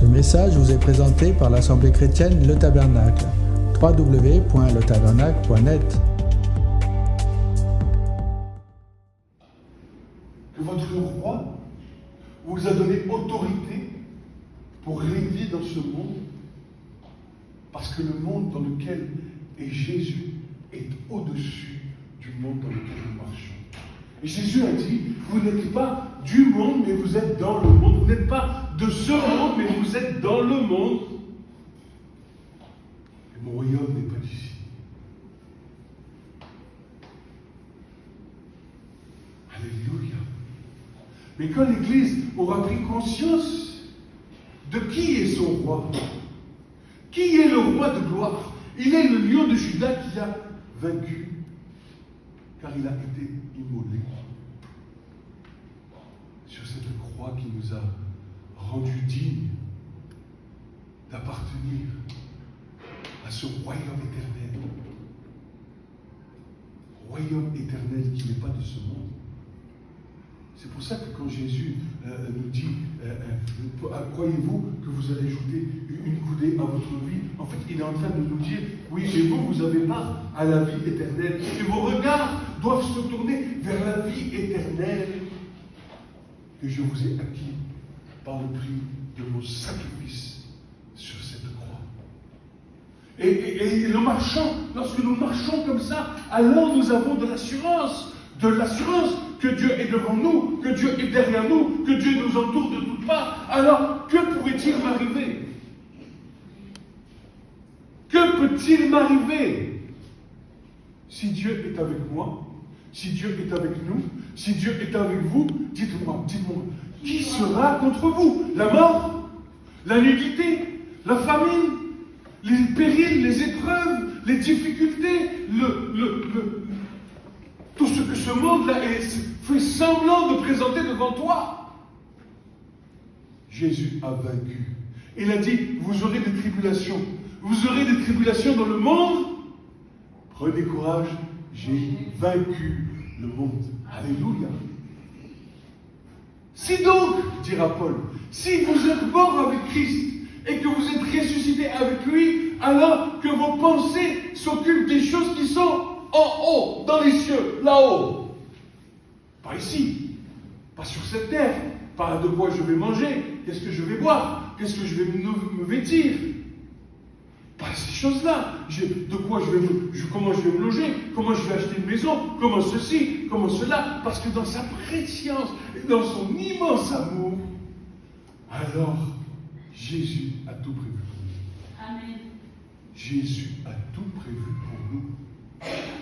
Ce message vous est présenté par l'Assemblée chrétienne Le Tabernacle. www.letabernacle.net. Que votre roi vous a donné autorité pour régner dans ce monde, parce que le monde dans lequel est Jésus est au-dessus du monde dans lequel nous marchons. Et Jésus a dit, vous n'êtes pas du monde, mais vous êtes dans le monde. Vous n'êtes pas de ce monde, mais vous êtes dans le monde. Et mon royaume n'est pas d'ici. Alléluia. Mais quand l'Église aura pris conscience de qui est son roi, qui est le roi de gloire, il est le lion de Juda qui a vaincu, car il a été immolé sur cette croix qui nous a rendus dignes d'appartenir à ce royaume éternel. Royaume éternel qui n'est pas de ce monde. C'est pour ça que quand Jésus nous dit croyez-vous que vous allez ajouter une coudée à votre vie, en fait il est en train de nous dire oui, mais vous avez part à la vie éternelle et vos regards doivent se tourner vers la vie éternelle que je vous ai acquis par le prix de mon sacrifice sur cette croix. Et le marchant, lorsque nous marchons comme ça, alors nous avons de l'assurance que Dieu est devant nous, que Dieu est derrière nous, que Dieu nous entoure de toutes parts. Alors, que pourrait-il m'arriver? Que peut-il m'arriver si Dieu est avec moi, si Dieu est avec nous, si Dieu est avec vous? Dites-moi, qui sera contre vous? La mort? La nudité? La famine? Les périls? Les épreuves? Les difficultés? Tout ce que ce monde-là fait semblant de présenter devant toi. Jésus a vaincu. Il a dit, vous aurez des tribulations. Vous aurez des tribulations dans le monde. Prenez courage, j'ai vaincu le monde. Alléluia. Si donc, dira Paul, si vous êtes mort avec Christ et que vous êtes ressuscité avec lui, alors que vos pensées s'occupent des choses qui sont en haut, dans les cieux, là-haut. Pas ici, pas sur cette terre, pas de quoi je vais manger, qu'est-ce que je vais boire, qu'est-ce que je vais me vêtir. Pas ces choses-là. Comment je vais me loger, comment je vais acheter une maison, comment ceci, comment cela. Parce que dans sa préscience et dans son immense amour, alors Jésus a tout prévu pour nous. Amen. Jésus a tout prévu pour nous.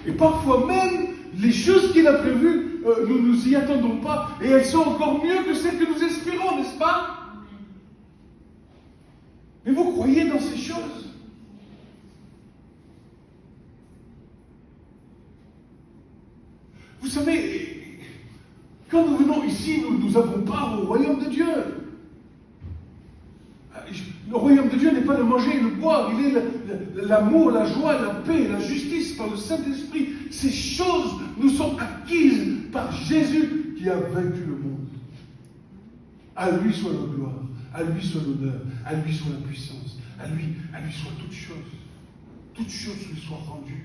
Et parfois même, les choses qu'il a prévues, nous ne nous y attendons pas, et elles sont encore mieux que celles que nous espérons, n'est-ce pas? Mais vous croyez dans ces choses? Vous savez, quand nous venons ici, nous avons part au royaume de Dieu. Le royaume de Dieu n'est pas le manger et le boire, il est l'amour, la joie, la paix, la justice par le Saint-Esprit. Ces choses nous sont acquises par Jésus qui a vaincu le monde. À lui soit la gloire, à lui soit l'honneur, à lui soit la puissance, à lui soit toute chose. Toute chose lui soit rendue.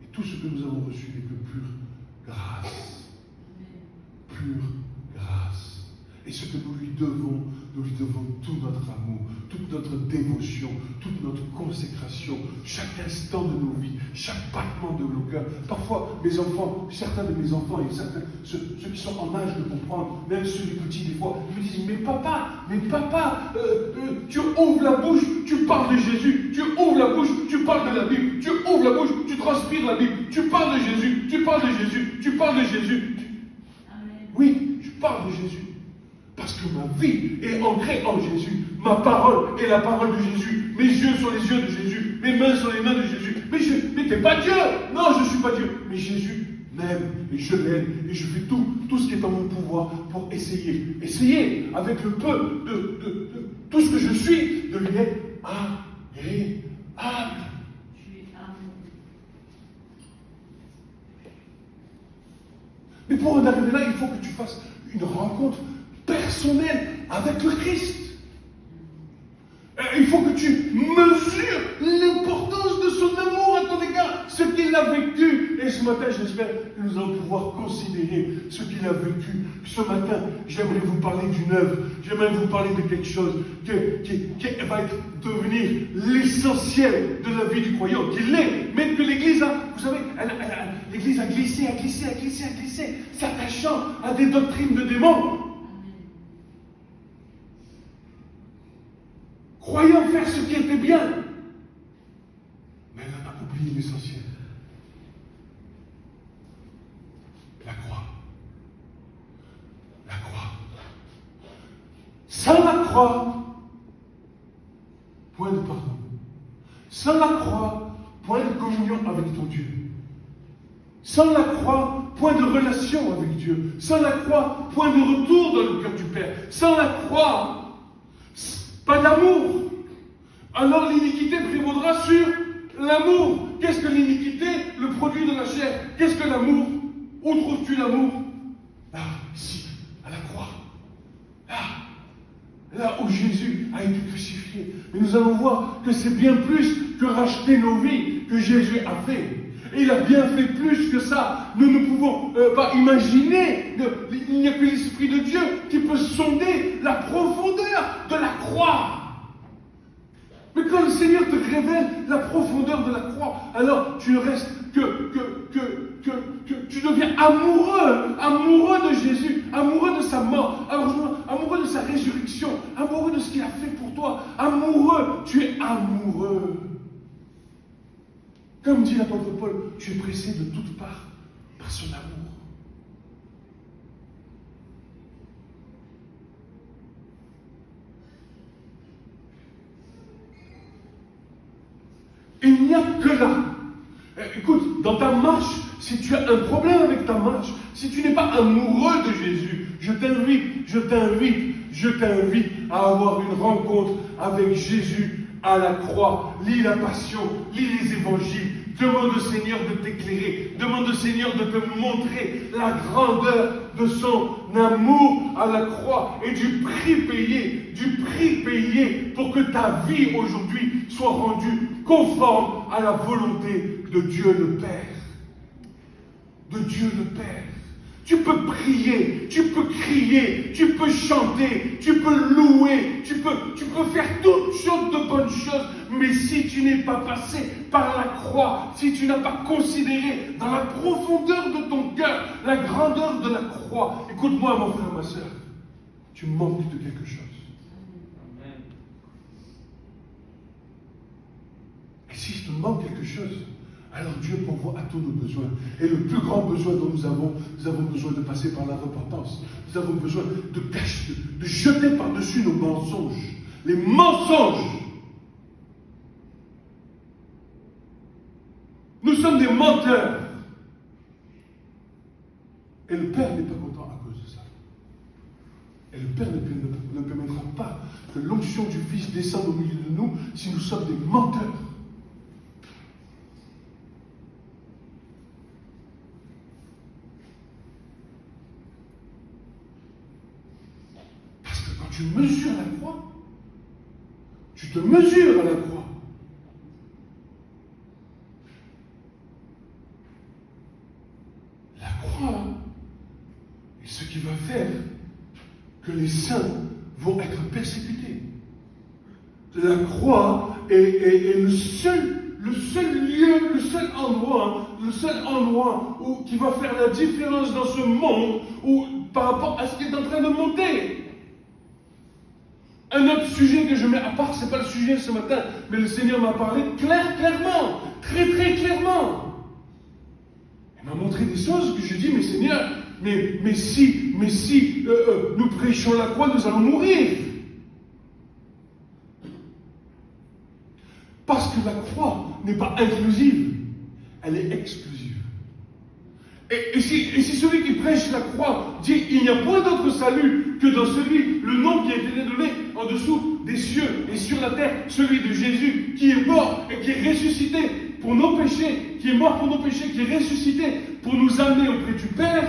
Et tout ce que nous avons reçu n'est que pure grâce. Pure grâce. Et ce que nous lui devons tout notre amour, toute notre dévotion, toute notre consécration, chaque instant de nos vies, chaque battement de nos cœurs. Parfois, mes enfants, certains de mes enfants et certains, ceux qui sont en âge de comprendre, même ceux les petits des fois, ils me disent, mais papa, tu ouvres la bouche, tu parles de Jésus, tu ouvres la bouche, tu parles de la Bible, tu ouvres la bouche, tu transpires la Bible, tu parles de Jésus, tu parles de Jésus, tu parles de Jésus. Amen. Oui, je parle de Jésus. Parce que ma vie est ancrée en Jésus. Ma parole est la parole de Jésus. Mes yeux sont les yeux de Jésus. Mes mains sont les mains de Jésus. Mais t'es pas Dieu. Non, je ne suis pas Dieu. Mais Jésus m'aime et je l'aime. Et je fais tout ce qui est en mon pouvoir pour essayer avec le peu de tout ce que je suis, de lui être agréable. Mais pour en arriver là, il faut que tu fasses une rencontre personnelle avec le Christ. il faut que tu mesures l'importance de son amour à ton égard, ce qu'il a vécu. Et ce matin, j'espère que nous allons pouvoir considérer ce qu'il a vécu. Ce matin, j'aimerais vous parler d'une œuvre, j'aimerais vous parler de quelque chose qui va devenir l'essentiel de la vie du croyant, qui l'est, mais que l'Église a, vous savez, l'Église a glissé, s'attachant à des doctrines de démons. Croyant faire ce qui était bien, mais elle a oublié l'essentiel. La croix. La croix. Sans la croix, point de pardon. Sans la croix, point de communion avec ton Dieu. Sans la croix, point de relation avec Dieu. Sans la croix, point de retour dans le cœur du Père. Sans la croix, pas d'amour. Alors l'iniquité prévaudra sur l'amour. Qu'est-ce que l'iniquité? Le produit de la chair. Qu'est-ce que l'amour? Où trouves-tu l'amour? Là, ici, à la croix. Là où Jésus a été crucifié. Mais nous allons voir que c'est bien plus que racheter nos vies que Jésus a fait. Et il a bien fait plus que ça. Nous ne pouvons pas imaginer. Il n'y a que l'Esprit de Dieu qui peut sonder la profondeur de la croix. Mais quand le Seigneur te révèle la profondeur de la croix, alors tu ne restes que tu deviens amoureux de Jésus, amoureux de sa mort, amoureux de sa résurrection, amoureux de ce qu'il a fait pour toi, amoureux, tu es amoureux. Comme dit l'apôtre Paul, tu es pressé de toutes parts par son amour. Il n'y a que là. Écoute, dans ta marche, si tu as un problème avec ta marche, si tu n'es pas amoureux de Jésus, je t'invite à avoir une rencontre avec Jésus à la croix. Lis la Passion, lis les évangiles, demande au Seigneur de t'éclairer, demande au Seigneur de te montrer la grandeur de son amour à la croix et du prix payé pour que ta vie aujourd'hui soit rendue conforme à la volonté de Dieu le Père. De Dieu le Père. Tu peux prier, tu peux crier, tu peux chanter, tu peux louer, tu peux faire toutes sortes de bonnes choses, mais si tu n'es pas passé par la croix, si tu n'as pas considéré dans la profondeur de ton cœur la grandeur de la croix, écoute-moi mon frère, ma soeur, tu manques de quelque chose. Amen. Et si je te manque quelque chose, alors Dieu pourvoit à tous nos besoins. Et le plus grand besoin dont nous avons besoin de passer par la repentance. Nous avons besoin de jeter par-dessus nos mensonges. Les mensonges. Nous sommes des menteurs. Et le Père n'est pas content à cause de ça. Et le Père ne permettra pas que l'onction du Fils descende au milieu de nous si nous sommes des menteurs. Tu mesures la croix. Tu te mesures à la croix. La croix est ce qui va faire que les saints vont être persécutés. La croix est le seul lieu, le seul endroit qui va faire la différence dans ce monde par rapport à ce qui est en train de monter. Un autre sujet que je mets à part, ce n'est pas le sujet ce matin, mais le Seigneur m'a parlé clairement, très clairement. Il m'a montré des choses que je dis, mais Seigneur, mais si nous prêchons la croix, nous allons mourir. Parce que la croix n'est pas inclusive, elle est exclusive. Et si celui qui prêche la croix dit il n'y a point d'autre salut que dans celui, le nom qui a été donné en dessous des cieux et sur la terre, celui de Jésus qui est mort et qui est ressuscité pour nos péchés, qui est mort pour nos péchés, qui est ressuscité pour nous amener auprès du Père,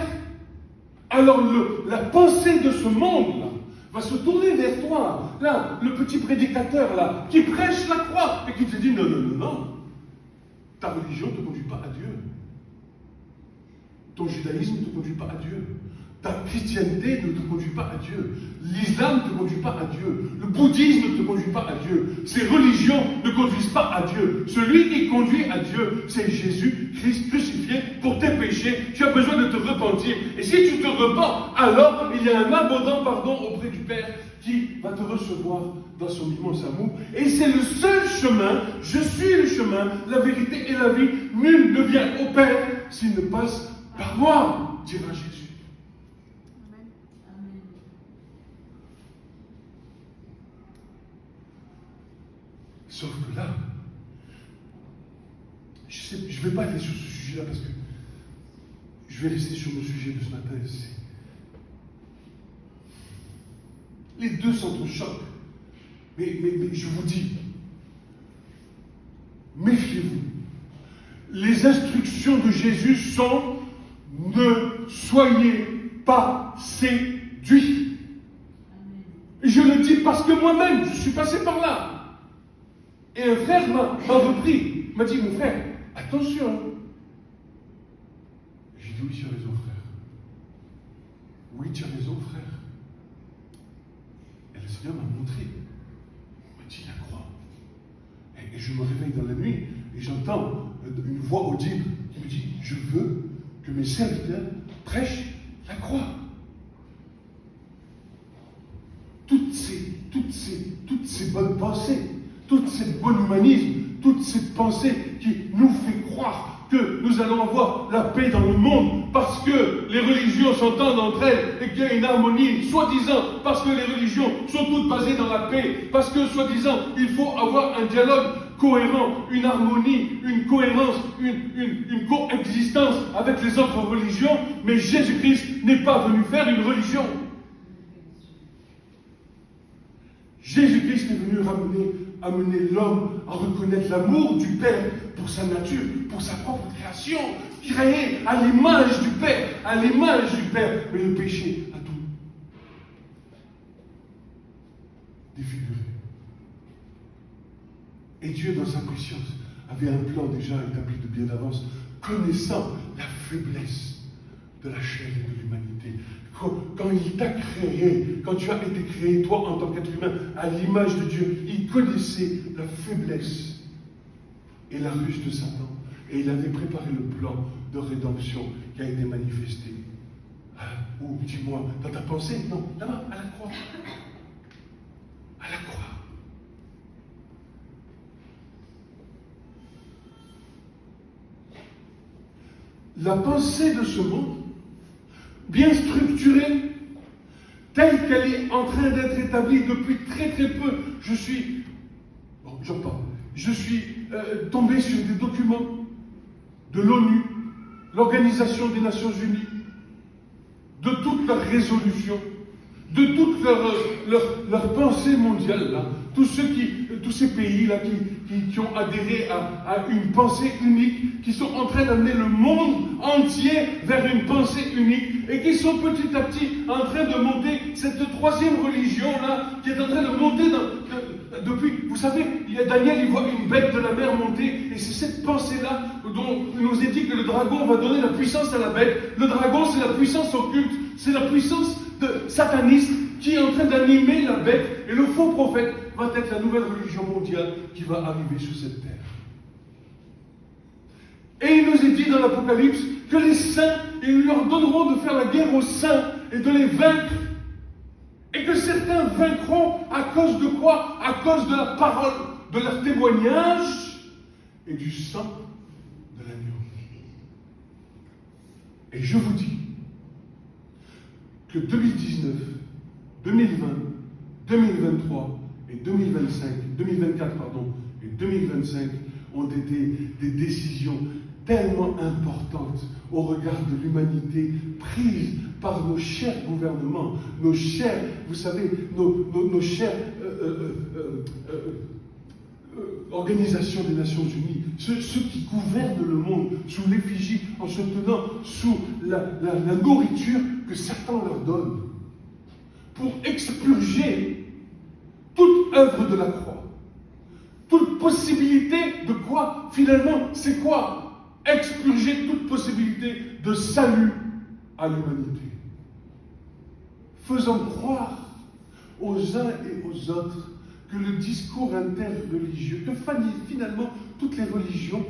alors la pensée de ce monde-là, va se tourner vers toi. Là, le petit prédicateur, là, qui prêche la croix et qui te dit non, non, non, non. Ta religion ne te conduit pas à Dieu. Ton judaïsme ne te conduit pas à Dieu. Ta chrétienté ne te conduit pas à Dieu. L'islam ne te conduit pas à Dieu. Le bouddhisme ne te conduit pas à Dieu. Ces religions ne conduisent pas à Dieu. Celui qui conduit à Dieu, c'est Jésus-Christ crucifié pour tes péchés. Tu as besoin de te repentir. Et si tu te repens, alors il y a un abondant pardon auprès du Père qui va te recevoir dans son immense amour. Et c'est le seul chemin. Je suis le chemin, la vérité et la vie. Nul ne vient au Père s'il ne passe par moi, dira Jésus. Sauf que là, je ne vais pas aller sur ce sujet-là parce que je vais rester sur le sujet de ce matin. Les deux sont au choc. Mais je vous dis, méfiez-vous. Les instructions de Jésus sont ne soyez pas séduits. Et je le dis parce que moi-même, je suis passé par là. Et un frère m'a repris, m'a dit, mon frère, attention. J'ai dit, oui, tu as raison, frère. Oui, tu as raison, frère. Et le Seigneur m'a montré. Il m'a dit, la croix. Et je me réveille dans la nuit et j'entends une voix audible qui me dit, je veux que mes serviteurs prêchent la croix. Toutes ces bonnes pensées, toutes ces bons humanismes, toutes ces pensées qui nous font croire que nous allons avoir la paix dans le monde parce que les religions s'entendent entre elles et qu'il y a une harmonie, soi-disant, parce que les religions sont toutes basées dans la paix, parce que, soi-disant, il faut avoir un dialogue cohérent, une harmonie, une cohérence, une coexistence avec les autres religions, mais Jésus-Christ n'est pas venu faire une religion. Jésus-Christ est venu amener l'homme à reconnaître l'amour du Père pour sa nature, pour sa propre création, créée à l'image du Père, mais le péché a tout défiguré. Et Dieu, dans sa préscience, avait un plan déjà établi de bien d'avance, connaissant la faiblesse de la chair et de l'humanité. Quand il t'a créé, quand tu as été créé, toi, en tant qu'être humain, à l'image de Dieu, il connaissait la faiblesse et la ruse de Satan. Et il avait préparé le plan de rédemption qui a été manifesté. Ou, dis-moi, dans ta pensée? Non, là-bas, à la croix. À la croix. La pensée de ce monde, bien structurée, telle qu'elle est en train d'être établie depuis très très peu. Je suis tombé sur des documents de l'ONU, l'Organisation des Nations Unies, de toutes leurs résolutions, de toute leur pensée mondiale, là, tous ces pays-là qui ont adhéré à une pensée unique, qui sont en train d'amener le monde entier vers une pensée unique, et qui sont petit à petit en train de monter cette troisième religion-là, qui est en train de monter depuis, vous savez, Daniel, il voit une bête de la mer monter, et c'est cette pensée-là dont il nous est dit que le dragon va donner la puissance à la bête. Le dragon, c'est la puissance occulte, c'est la puissance sataniste qui est en train d'animer la bête, et le faux prophète va être la nouvelle religion mondiale qui va arriver sur cette terre. Et il nous est dit dans l'Apocalypse que les saints, ils leur donneront de faire la guerre aux saints et de les vaincre. Et que certains vaincront à cause de quoi? À cause de la parole, de leur témoignage et du sang de l'agneau. Et je vous dis que 2019, 2020, 2023 et 2024 et 2025 ont été des décisions tellement importantes au regard de l'humanité prises par nos chers gouvernements, nos chers, vous savez, nos chères organisations des Nations Unies, ceux qui gouvernent le monde sous l'effigie, en se tenant sous la nourriture que Satan leur donne, pour expurger toute œuvre de la croix. Toute possibilité de quoi? Finalement, c'est quoi? Expurger toute possibilité de salut à l'humanité. Faisant croire aux uns et aux autres que le discours interreligieux, que finalement toutes les religions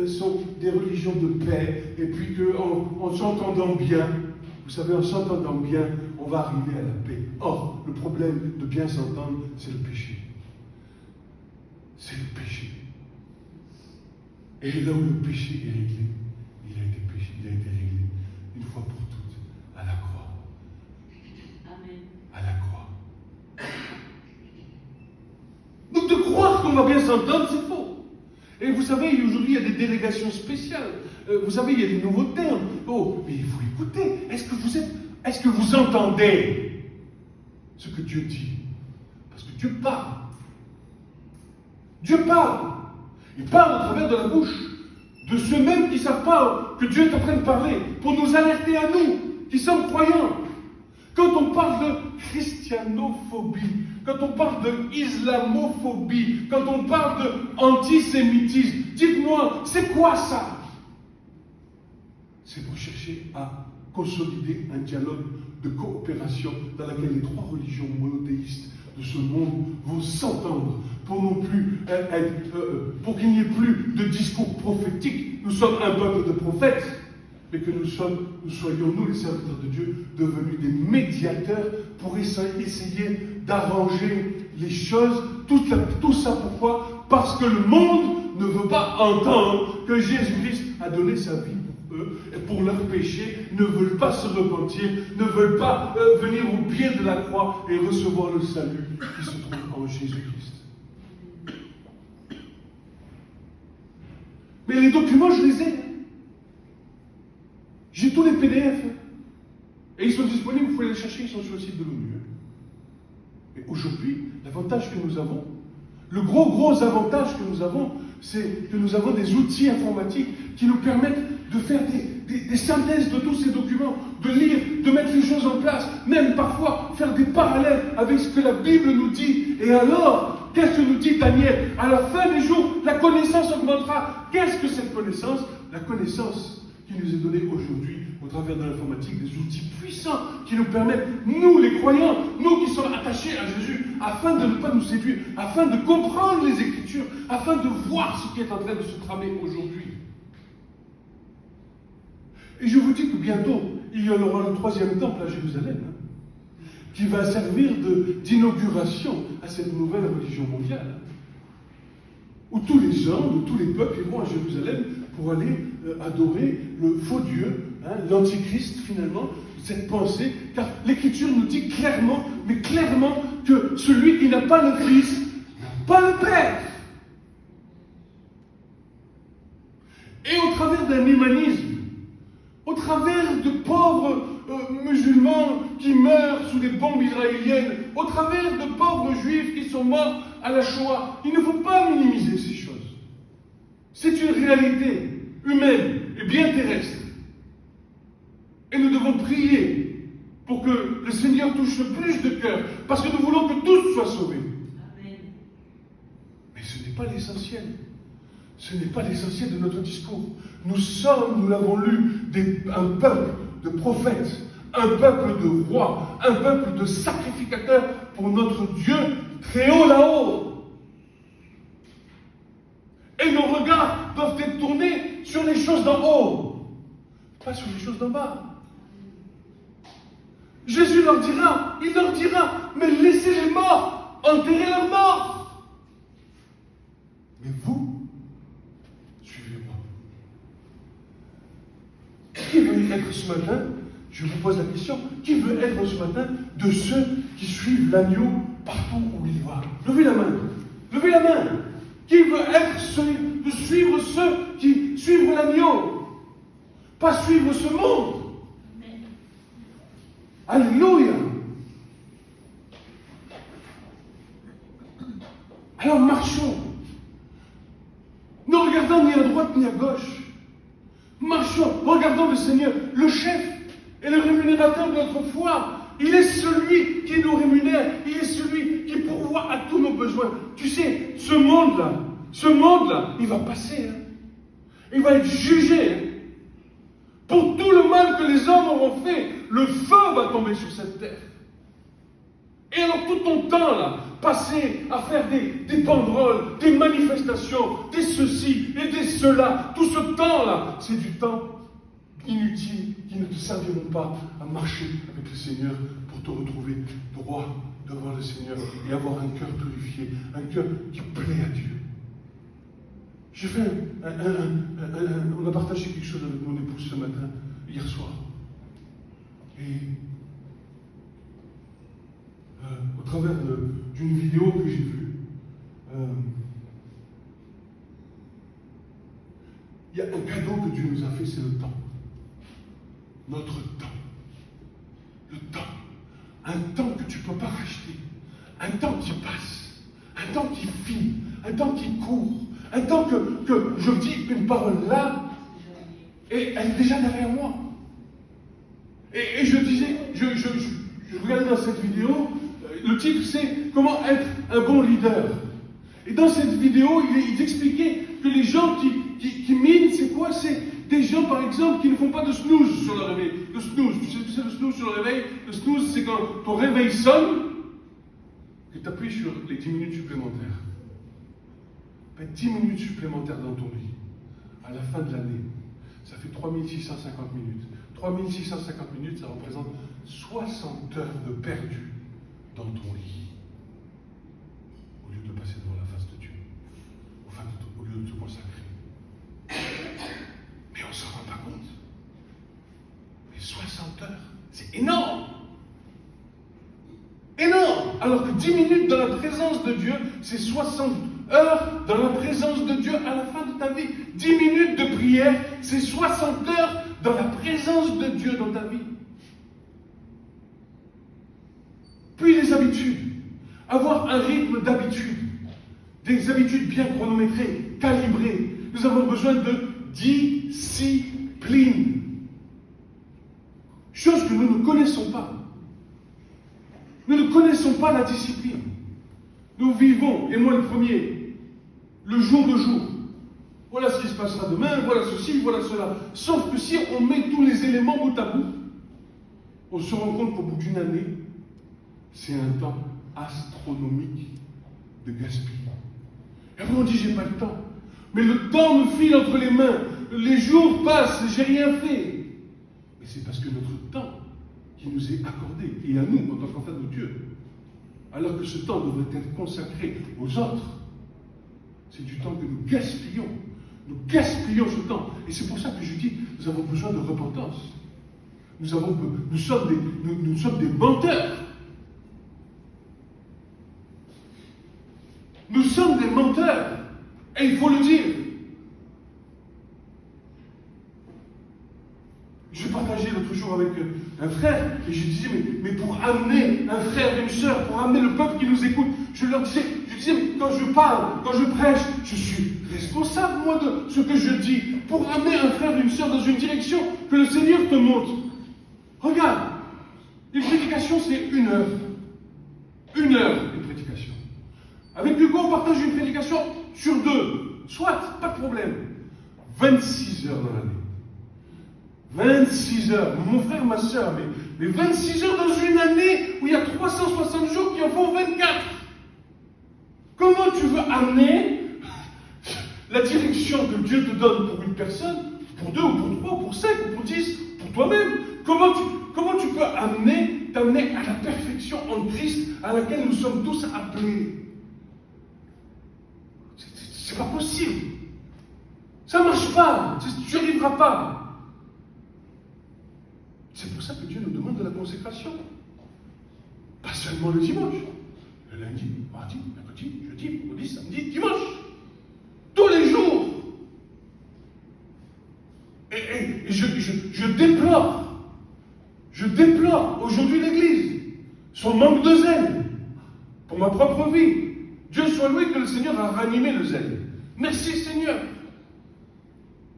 sont des religions de paix, et puis qu'en s'entendant bien, vous savez, en s'entendant bien, on va arriver à la paix. Or, le problème de bien s'entendre, c'est le péché. C'est le péché. Et là où le péché est réglé, il a été réglé une fois pour toutes à la croix. Amen. À la croix. Donc de croire qu'on va bien s'entendre, c'est faux. Et vous savez, aujourd'hui, il y a des délégations spéciales. Vous savez, il y a des nouveaux termes. Oh, mais il faut écouter. Est-ce que vous entendez ce que Dieu dit? Parce que Dieu parle. Dieu parle. Il parle à travers de la bouche de ceux-mêmes qui ne savent pas que Dieu est en train de parler, pour nous alerter à nous, qui sommes croyants. Quand on parle de christianophobie, quand on parle de islamophobie, quand on parle d'antisémitisme, dites-moi, c'est quoi ça? C'est pour chercher à consolider un dialogue de coopération dans lequel les trois religions monothéistes de ce monde vont s'entendre pour non plus pour qu'il n'y ait plus de discours prophétiques. Nous sommes un peuple de prophètes, mais que nous soyons, nous les serviteurs de Dieu, devenus des médiateurs pour essayer d'arranger les choses. Tout ça pourquoi? Parce que le monde ne veut pas entendre que Jésus-Christ a donné sa vie pour eux, et pour leurs péchés, ne veulent pas se repentir, ne veulent pas venir au pied de la croix et recevoir le salut qui se trouve en Jésus-Christ. Mais les documents, je les ai. J'ai tous les PDF. Et ils sont disponibles, vous pouvez les chercher, ils sont sur le site de l'ONU. Et aujourd'hui, l'avantage que nous avons, le gros avantage que nous avons, c'est que nous avons des outils informatiques qui nous permettent de faire des synthèses de tous ces documents, de lire, de mettre les choses en place, même parfois faire des parallèles avec ce que la Bible nous dit. Et alors, qu'est-ce que nous dit Daniel? À la fin des jours, la connaissance augmentera. Qu'est-ce que cette connaissance? La connaissance qui nous est donnée aujourd'hui au travers de l'informatique, des outils puissants qui nous permettent, nous les croyants, nous qui sommes attachés à Jésus, afin de ne pas nous séduire, afin de comprendre les Écritures, afin de voir ce qui est en train de se tramer aujourd'hui. Et je vous dis que bientôt, il y aura le 3e temple à Jérusalem, qui va servir d'inauguration à cette nouvelle religion mondiale, où tous les gens, de tous les peuples iront à Jérusalem pour aller adorer le faux Dieu, l'Antichrist finalement, cette pensée, car l'Écriture nous dit clairement, mais clairement, que celui qui n'a pas le Fils n'a pas le Père. Et au travers d'un humanisme, au travers de pauvres musulmans qui meurent sous les bombes israéliennes, au travers de pauvres juifs qui sont morts à la Shoah, il ne faut pas minimiser ces choses. C'est une réalité humaine et bien terrestre. Et nous devons prier pour que le Seigneur touche le plus de cœurs, parce que nous voulons que tous soient sauvés. Amen. Mais ce n'est pas l'essentiel. Ce n'est pas l'essentiel de notre discours. Nous l'avons lu, un peuple de prophètes, un peuple de rois, un peuple de sacrificateurs pour notre Dieu très haut là-haut. Et nos regards doivent être tournés sur les choses d'en haut, pas sur les choses d'en bas. Jésus leur dira, mais laissez les morts enterrer leurs morts. Mais vous, suivez-moi. Qui veut être ce matin, je vous pose la question, qui veut être ce matin de ceux qui suivent l'agneau partout où il va? Levez la main. Levez la main. Qui veut être de suivre ceux qui suivent l'agneau? Pas suivre ce monde. Alléluia. Alors marchons. Ne regardons ni à droite ni à gauche. Marchons, regardons le Seigneur, le chef et le rémunérateur de notre foi, Il est celui qui nous rémunère. Il est celui qui pourvoit à tous nos besoins. Tu sais, ce monde-là, il va passer. Hein. Il va être jugé. Hein. Pour tout le mal que les hommes auront fait, le feu va tomber sur cette terre. Et alors tout ton temps là, passé à faire des banderoles, des manifestations, des ceci et des cela, tout ce temps-là, c'est du temps inutile qui ne te serviront pas à marcher avec le Seigneur pour te retrouver droit devant le Seigneur et avoir un cœur purifié, un cœur qui plaît à Dieu. J'ai fait on a partagé quelque chose avec mon épouse ce matin, hier soir. Et au travers d'une vidéo que j'ai vue, il y a un cadeau que Dieu nous a fait, c'est le temps. Notre temps. Le temps. Un temps que tu ne peux pas racheter. Un temps qui passe. Un temps qui file. Un temps qui court. Un temps que je dis une parole là, et elle est déjà derrière moi. Et je disais, je regardais dans cette vidéo, le titre c'est « Comment être un bon leader ». Et dans cette vidéo, il expliquait que les gens qui minent, c'est quoi? C'est des gens, par exemple, qui ne font pas de snooze sur le réveil. Le snooze, tu sais ce que c'est le snooze sur le réveil? Le snooze, c'est quand ton réveil sonne, et tu appuies sur les 10 minutes supplémentaires. 10 minutes supplémentaires dans ton lit, à la fin de l'année, ça fait 3650 minutes. 3650 minutes, ça représente 60 heures de perdu dans ton lit. Au lieu de passer devant la face de Dieu. Enfin, au lieu de te consacrer. Mais on ne s'en rend pas compte. Mais 60 heures, c'est énorme. Énorme. Alors que 10 minutes dans la présence de Dieu, c'est 60 heures dans la présence de Dieu à la fin de ta vie. 10 minutes de prière, c'est 60 heures dans la présence de Dieu dans ta vie. Puis les habitudes. Avoir un rythme d'habitude. Des habitudes bien chronométrées, calibrées. Nous avons besoin de discipline. Chose que nous ne connaissons pas. Nous ne connaissons pas la discipline. Nous vivons, et moi le premier, le jour le jour. Voilà ce qui se passera demain, voilà ceci, voilà cela. Sauf que si on met tous les éléments bout à bout, on se rend compte qu'au bout d'une année, c'est un temps astronomique de gaspillage. Et après on dit, j'ai pas le temps. Mais le temps me file entre les mains. Les jours passent, j'ai rien fait. Mais c'est parce que notre temps qui nous est accordé, et à nous, en tant qu'enfants de Dieu, alors que ce temps devrait être consacré aux autres, c'est du temps que nous gaspillons. Nous gaspillons ce temps. Et c'est pour ça que je dis, nous avons besoin de repentance. Nous sommes des menteurs. Nous sommes des menteurs. Et il faut le dire. Je partageais l'autre jour avec un frère, et je disais, mais pour amener un frère et une sœur, pour amener le peuple qui nous écoute, je disais, mais quand je parle, quand je prêche, je suis responsable, moi, de ce que je dis, pour amener un frère et une sœur dans une direction que le Seigneur te montre. Regarde, une prédication, c'est 1 heure. 1 heure, une prédication. Avec Hugo, on partage une prédication sur 2. Soit, pas de problème. 26 heures dans l'année. 26 heures, mon frère, ma soeur, mais 26 heures dans une année où il y a 360 jours qui en font 24. Comment tu veux amener la direction que Dieu te donne pour une personne, pour 2 ou pour 3 ou pour 5 ou pour 10, pour toi-même? Comment tu peux t'amener à la perfection en Christ à laquelle nous sommes tous appelés? C'est pas possible. Ça ne marche pas. Tu n'y arriveras pas. C'est pour ça que Dieu nous demande de la consécration. Pas seulement le dimanche. Le lundi, mardi, mercredi, jeudi, vendredi, samedi, dimanche. Tous les jours. Et je déplore aujourd'hui l'Église, son manque de zèle pour ma propre vie. Dieu soit loué que le Seigneur a ranimé le zèle. Merci Seigneur.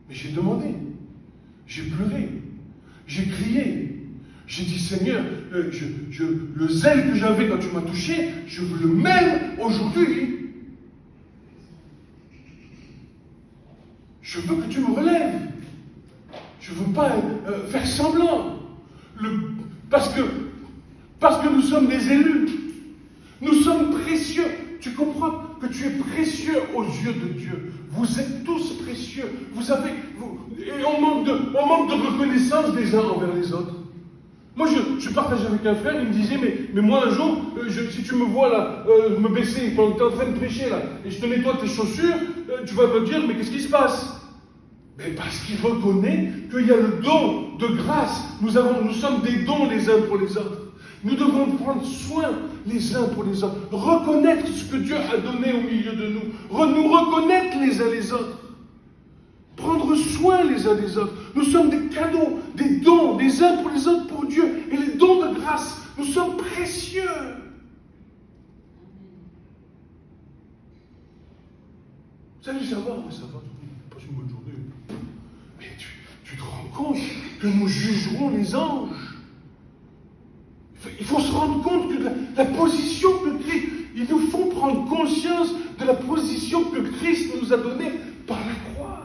Mais j'ai demandé, j'ai pleuré, j'ai crié. J'ai dit, Seigneur, le zèle que j'avais quand tu m'as touché, je veux le même aujourd'hui. Je veux que tu me relèves. Je ne veux pas faire semblant. Parce que nous sommes des élus. Nous sommes précieux. Tu comprends que tu es précieux aux yeux de Dieu. Vous êtes tous précieux. Et on manque de reconnaissance des uns envers les autres. Moi, je partageais avec un frère, il me disait, mais moi un jour, si tu me vois là, me baisser pendant que tu es en train de prêcher là, et je te nettoie tes chaussures, tu vas me dire, mais qu'est-ce qui se passe? Mais parce qu'il reconnaît qu'il y a le don de grâce. Nous sommes des dons les uns pour les autres. Nous devons prendre soin les uns pour les autres. Reconnaître ce que Dieu a donné au milieu de nous. Nous reconnaître les uns les autres. Prendre soin les uns des autres. Nous sommes des cadeaux, des dons, les uns pour les autres pour Dieu. Et les dons de grâce, nous sommes précieux. Vous allez savoir, mais ça va, passe une bonne journée. Mais tu te rends compte que nous jugerons les anges. Il faut se rendre compte que la position que Christ, il nous faut prendre conscience de la position que Christ nous a donnée par la croix.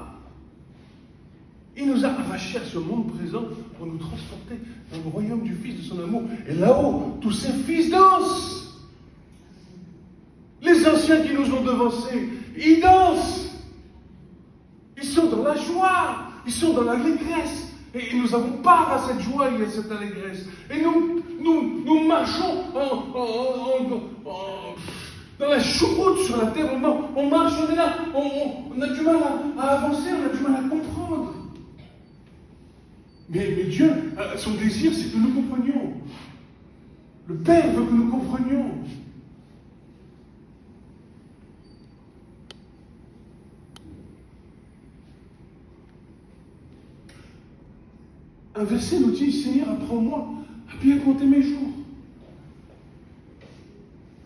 Il nous a arrachés à ce monde présent pour nous transporter dans le royaume du Fils de son amour. Et là-haut, tous ces fils dansent. Les anciens qui nous ont devancés, ils dansent. Ils sont dans la joie, ils sont dans l'allégresse. Et nous avons part à cette joie et à cette allégresse. Et nous marchons dans la choucroute sur la terre. On marche, on est là, on a du mal à avancer, on a du mal à comprendre. Mais Dieu, son désir, c'est que nous comprenions. Le Père veut que nous comprenions. Un verset nous dit, Seigneur, apprends-moi à bien compter mes jours.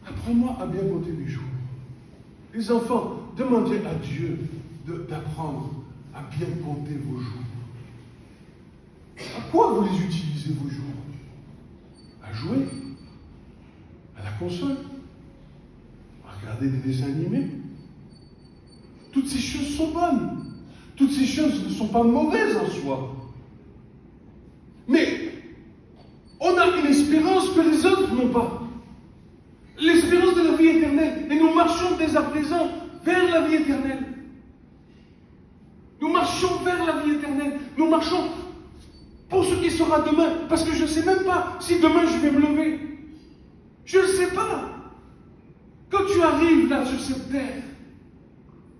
Apprends-moi à bien compter mes jours. Les enfants, demandez à Dieu d'apprendre à bien compter vos jours. À quoi vous les utilisez vos jours? À jouer? À la console? À regarder des dessins animés? Toutes ces choses sont bonnes. Toutes ces choses ne sont pas mauvaises en soi. Mais on a une espérance que les autres n'ont pas. L'espérance de la vie éternelle. Et nous marchons dès à présent vers la vie éternelle. Nous marchons vers la vie éternelle. Nous marchons pour ce qui sera demain. Parce que je ne sais même pas si demain je vais me lever. Je ne sais pas. Quand tu arrives là sur cette terre,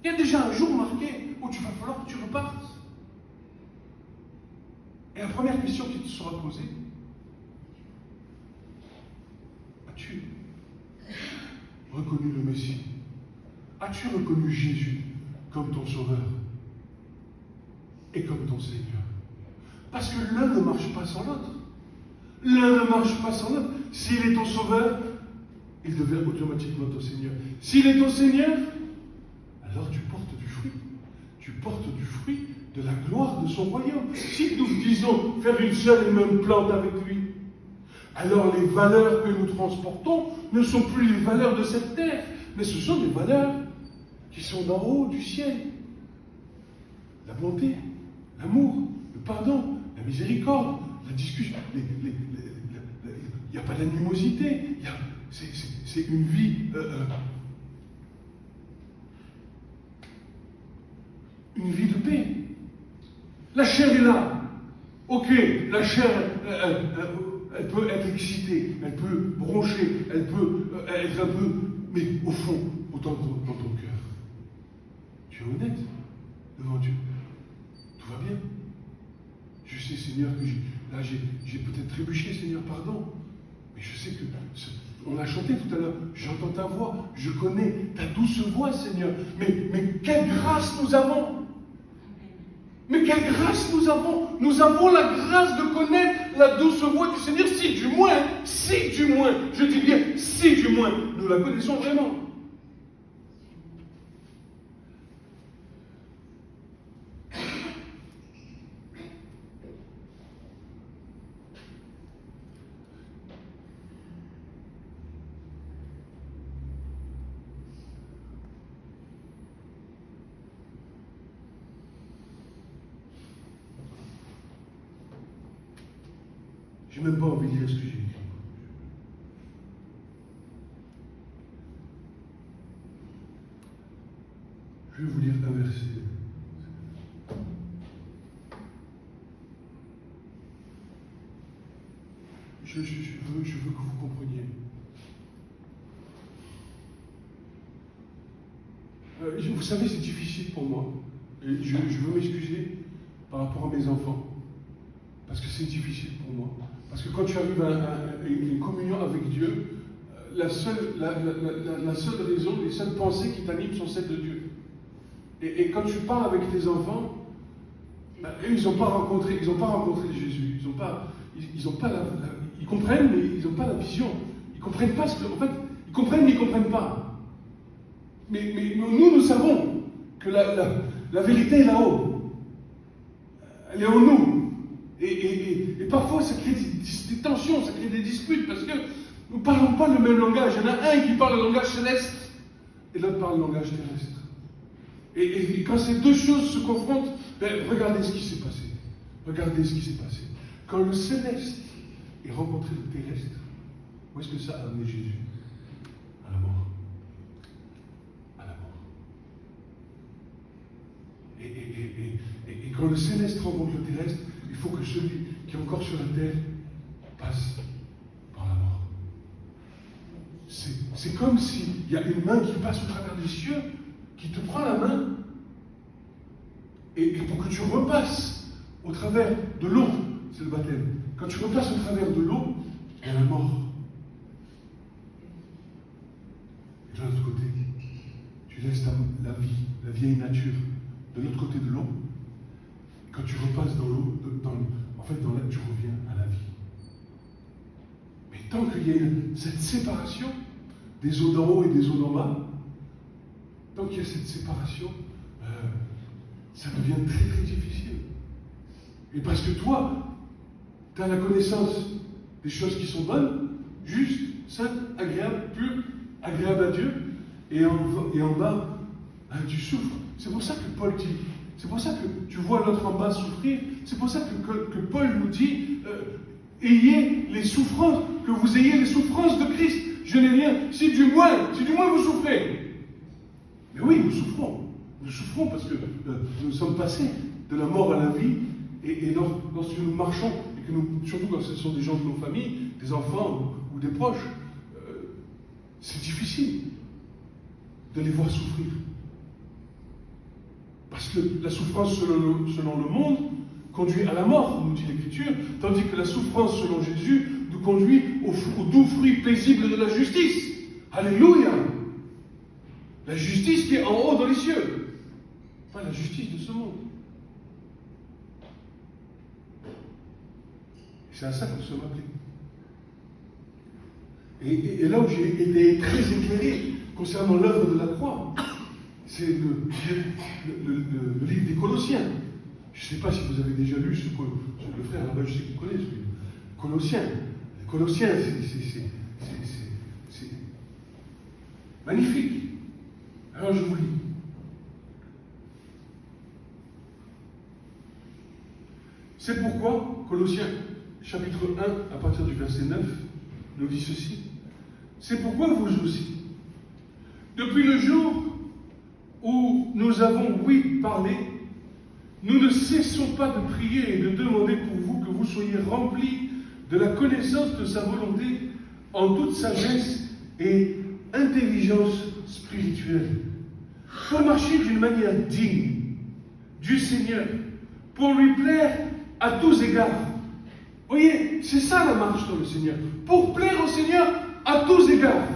il y a déjà un jour marqué où tu vas falloir que tu repartes. Et la première question qui te sera posée, as-tu reconnu le Messie? As-tu reconnu Jésus comme ton Sauveur et comme ton Seigneur? Parce que l'un ne marche pas sans l'autre. L'un ne marche pas sans l'autre. S'il est ton Sauveur, il devient automatiquement ton Seigneur. S'il est ton Seigneur, alors tu portes du fruit. Tu portes du fruit de la gloire de son royaume. Si nous disons faire une seule et même plante avec lui, alors les valeurs que nous transportons ne sont plus les valeurs de cette terre, mais ce sont des valeurs qui sont d'en haut, du ciel. La bonté, l'amour, le pardon, la miséricorde, la discussion. Il n'y a pas d'animosité. C'est une vie de paix. La chair est là. Ok, la chair, elle peut être excitée, elle peut broncher, elle peut être un peu... Mais au fond, autant dans ton cœur, tu es honnête devant Dieu. Tout va bien. Je sais, Seigneur, que j'ai peut-être trébuché, Seigneur, pardon. Mais je sais que... On l'a chanté tout à l'heure. J'entends ta voix. Je connais ta douce voix, Seigneur. Mais quelle grâce nous avons! Mais quelle grâce nous avons! Nous avons la grâce de connaître la douce voix du Seigneur, si du moins, je dis bien, si du moins, nous la connaissons vraiment. J'ai même pas envie de lire ce que j'ai écrit. Je vais vous lire un verset. Je veux que vous compreniez. Vous savez, c'est difficile pour moi. Et je veux m'excuser par rapport à mes enfants. Parce que c'est difficile pour moi. Parce que quand tu arrives à une communion avec Dieu, la seule raison, les seules pensées qui t'animent sont celles de Dieu. Et quand tu parles avec tes enfants, eux, ils n'ont pas rencontré Jésus. Ils comprennent, mais ils n'ont pas la vision. Ils ne comprennent pas en fait, ils comprennent, mais ils ne comprennent pas. Mais nous savons que la vérité est là-haut. Elle est en nous. Et parfois, ça crée des tensions, ça crée des disputes, parce que nous ne parlons pas le même langage. Il y en a un qui parle le langage céleste, et l'autre parle le langage terrestre. Et quand ces deux choses se confrontent, regardez ce qui s'est passé. Regardez ce qui s'est passé. Quand le céleste est rencontré le terrestre, où est-ce que ça a amené Jésus? À la mort. À la mort. Et quand le céleste rencontre le terrestre, il faut que celui qui est encore sur la terre passe par la mort. C'est comme s'il y a une main qui passe au travers des cieux, qui te prend la main, et pour que tu repasses au travers de l'eau, c'est le baptême. Quand tu repasses au travers de l'eau, il y a la mort. Et de l'autre côté, tu laisses la vie, la vieille nature, de l'autre côté de l'eau. Quand tu repasses dans l'eau, dans l'air, tu reviens à la vie. Mais tant qu'il y a cette séparation des eaux d'en haut et des eaux d'en bas, tant qu'il y a cette séparation, ça devient très très difficile. Et parce que toi, tu as la connaissance des choses qui sont bonnes, justes, saintes, agréables, pures, agréables à Dieu, et en bas, tu souffres. C'est pour ça que Paul dit, c'est pour ça que tu vois l'autre en bas souffrir, c'est pour ça que Paul nous dit, ayez les souffrances, que vous ayez les souffrances de Christ. Je n'ai rien, si du moins vous souffrez. Mais oui, nous souffrons. Nous souffrons parce que nous sommes passés de la mort à la vie, et lorsque nous marchons, et que surtout quand ce sont des gens de nos familles, des enfants ou des proches, c'est difficile de les voir souffrir. Parce que la souffrance selon le monde conduit à la mort, nous dit l'Écriture, tandis que la souffrance selon Jésus nous conduit au doux fruit paisible de la justice. Alléluia! La justice qui est en haut dans les cieux, pas la justice de ce monde. C'est à ça que nous sommes appelés. Et là où j'ai été très éclairé concernant l'œuvre de la croix, c'est le livre des Colossiens. Je ne sais pas si vous avez déjà lu le frère là-bas, je sais qu'il connaît celui. Colossiens. Les Colossiens, c'est magnifique. Alors je vous lis. C'est pourquoi, Colossiens, chapitre 1, à partir du verset 9, nous dit ceci. C'est pourquoi vous aussi, depuis le jour où nous avons ouï parler, nous ne cessons pas de prier et de demander pour vous que vous soyez remplis de la connaissance de sa volonté en toute sagesse et intelligence spirituelle, pour marcher d'une manière digne du Seigneur, pour lui plaire à tous égards. Voyez, c'est ça la marche dans le Seigneur, pour plaire au Seigneur à tous égards,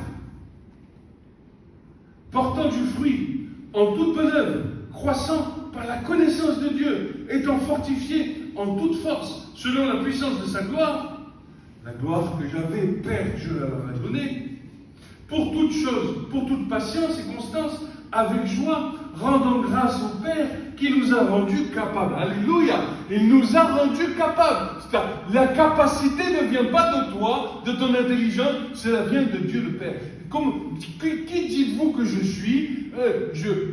portant du fruit en toute bonne œuvre, croissant par la connaissance de Dieu, étant fortifié en toute force, selon la puissance de sa gloire, la gloire que j'avais, Père, je leur ai donnée, pour toute chose, pour toute patience et constance, avec joie, rendant grâce au Père qui nous a rendus capables. Alléluia! Il nous a rendus capables. La capacité ne vient pas de toi, de ton intelligence, cela vient de Dieu le Père. Qui dites-vous que je suis?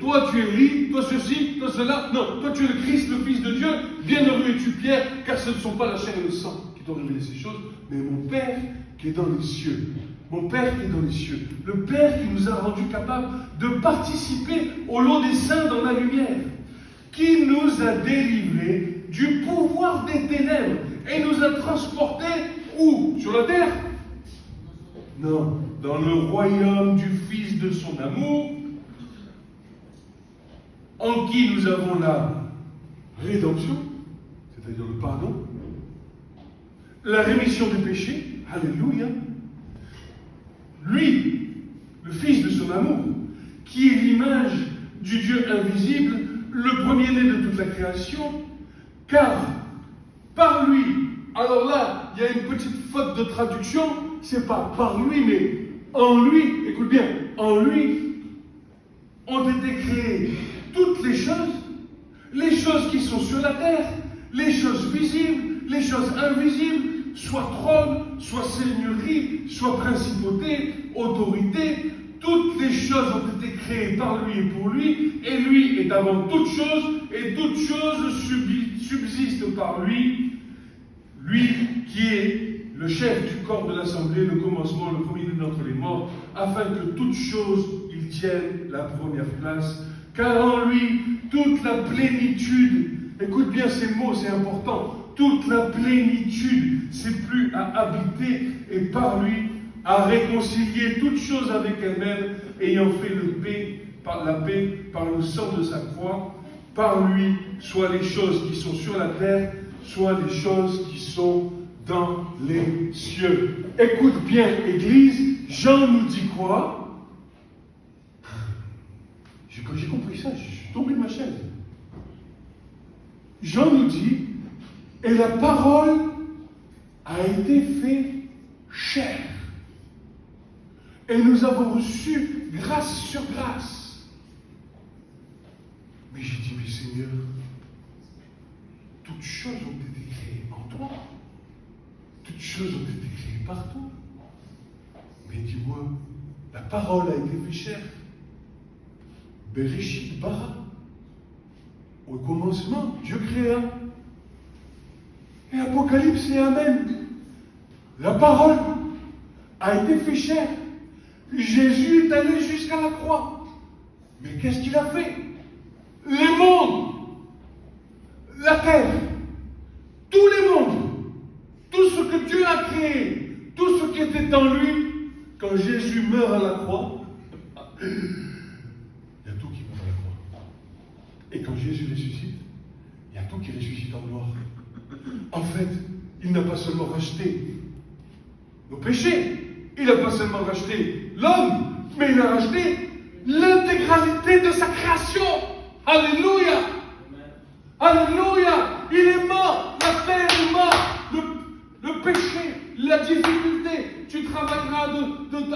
Toi tu es Élie, toi ceci, toi cela. Non, toi tu es le Christ, le Fils de Dieu. Bienheureux es-tu Pierre, car ce ne sont pas la chair et le sang qui t'ont révélé ces choses, mais mon Père qui est dans les cieux. Mon Père qui est dans les cieux. Le Père qui nous a rendus capables de participer au lot des saints dans la lumière. Qui nous a délivrés du pouvoir des ténèbres et nous a transportés où? Sur la terre? Non, dans le royaume du Fils de son amour, en qui nous avons la rédemption, c'est-à-dire le pardon, la rémission des péchés, alléluia. Lui, le Fils de son amour, qui est l'image du Dieu invisible, le premier-né de toute la création, car par lui, alors là, il y a une petite faute de traduction, c'est pas par lui, mais en lui, écoute bien, en lui ont été créées toutes les choses qui sont sur la terre, les choses visibles, les choses invisibles, soit trône, soit seigneurie, soit principauté, autorité, toutes les choses ont été créées par lui et pour lui, et lui est avant toutes choses, et toutes choses subsistent par lui, lui qui est le chef du corps de l'assemblée, le commencement, le premier d'entre les morts, afin que toutes choses, il tienne la première place, car en lui, toute la plénitude, écoute bien ces mots, c'est important, toute la plénitude, c'est plus à habiter, et par lui, à réconcilier toutes choses avec elle-même, ayant fait la paix par le sang de sa croix, par lui, soit les choses qui sont sur la terre, soit les choses qui sont dans les cieux. Écoute bien, Église, Jean nous dit quoi? Quand j'ai compris ça, je suis tombé de ma chaise. Jean nous dit, et la parole a été faite chair. Et nous avons reçu grâce sur grâce. Mais j'ai dit, mais Seigneur, toutes choses ont été créées en toi. Toutes choses ont été créées par toi. Mais dis-moi, la parole a été faite chair. Bereshit bara. Au commencement, Dieu créa. Et Apocalypse et Amen. La parole a été faite chair. Jésus est allé jusqu'à la croix. Mais qu'est-ce qu'il a fait? Les mondes, la terre, tous les mondes, tout ce que Dieu a créé, tout ce qui était en lui, quand Jésus meurt à la croix, il y a tout qui meurt à la croix. Et quand Jésus ressuscite, il y a tout qui ressuscite en gloire. En fait, il n'a pas seulement racheté nos péchés, il n'a pas seulement racheté l'homme, mais il a racheté l'intégralité de sa création. Alléluia! Alléluia! Il est mort, la terre est morte, le péché, la difficulté. Tu travailleras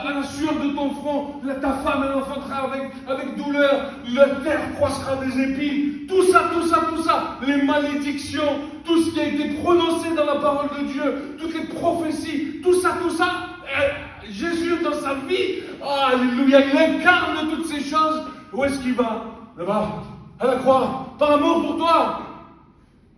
à la sueur de ton front, ta femme elle enfantera avec douleur, la terre croissera des épines. Tout ça, les malédictions, tout ce qui a été prononcé dans la parole de Dieu, toutes les prophéties, tout ça, Jésus dans sa vie, alléluia, il incarne toutes ces choses. Où est-ce qu'il va? Là-bas, à la croix, par amour pour toi.